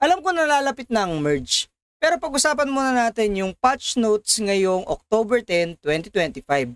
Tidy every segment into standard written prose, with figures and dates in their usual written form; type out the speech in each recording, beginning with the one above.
Alam ko nalalapit na ang merge, pero pag-usapan muna natin yung patch notes ngayong October 10, 2025.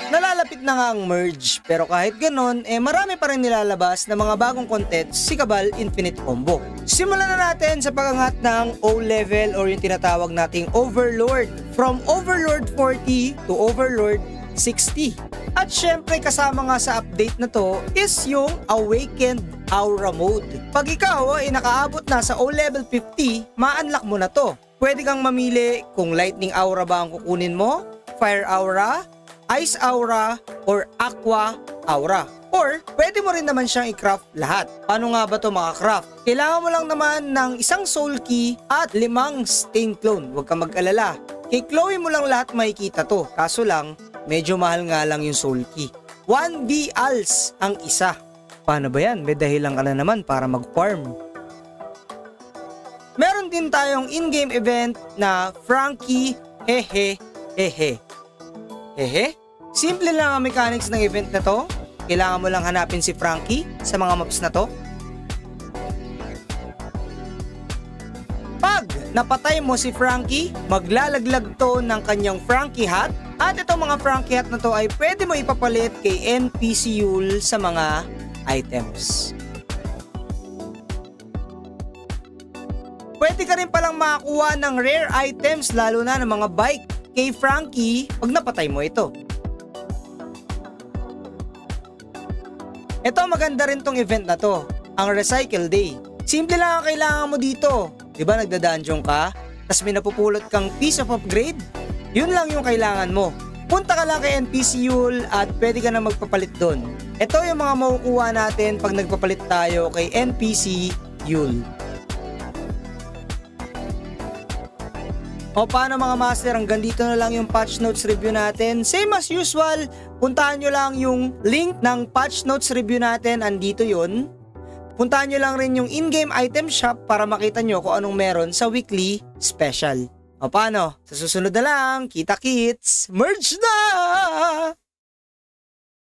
Nalalapit na nga ang merge, pero kahit ganon, marami pa rin nilalabas na mga bagong content si Cabal Infinite Combo. Simulan na natin sa pagangat ng O-level or yung tinatawag nating Overlord, from Overlord 40 to Overlord 60. At syempre kasama nga sa update na to is yung Awakened Aura Mode. Pag ikaw ay nakaabot na sa O-level 50, ma-unlock mo na to. Pwede kang mamili kung Lightning Aura ba ang kukunin mo, Fire Aura, Ice Aura, or Aqua Aura. Or, pwede mo rin naman siyang i-craft lahat. Paano nga ba ito maka-craft? Kailangan mo lang naman ng isang Soul Key at 5 Stain Clone. Huwag kang mag-alala. Kay Chloe mo lang lahat makikita to. Kaso lang, medyo mahal nga lang yung Soul Key. 1B ALS ang isa. Paano ba yan? May dahilan ka na naman para mag-farm. Meron din tayong in-game event na Frankie Hehe Hehe. Hehe? Simple lang ang mechanics ng event na to. Kailangan mo lang hanapin si Frankie sa mga maps na to. Pag napatay mo si Frankie, maglalaglag to ng kanyang Frankie hat. At itong mga Frankie hat na to ay pwede mo ipapalit kay NPC Yule sa mga items. Pwede ka rin palang makakuha ng rare items lalo na ng mga bike kay Frankie pag napatay mo ito. Ito maganda rin tong event na to, ang Recycle Day. Simple lang ang kailangan mo dito. Diba nagda-dungeon ka, tas may napupulot kang piece of upgrade? Yun lang yung kailangan mo. Punta ka lang kay NPC Yule at pwede ka na magpapalit doon. Ito yung mga makukuha natin pag nagpapalit tayo kay NPC Yule. O paano mga master, hanggang dito na lang yung patch notes review natin. Same as usual, puntahan nyo lang yung link ng patch notes review natin, andito yun. Puntahan nyo lang rin yung in-game item shop para makita nyo kung anong meron sa weekly special. O paano, sa susunod na lang, kita kits, merge na!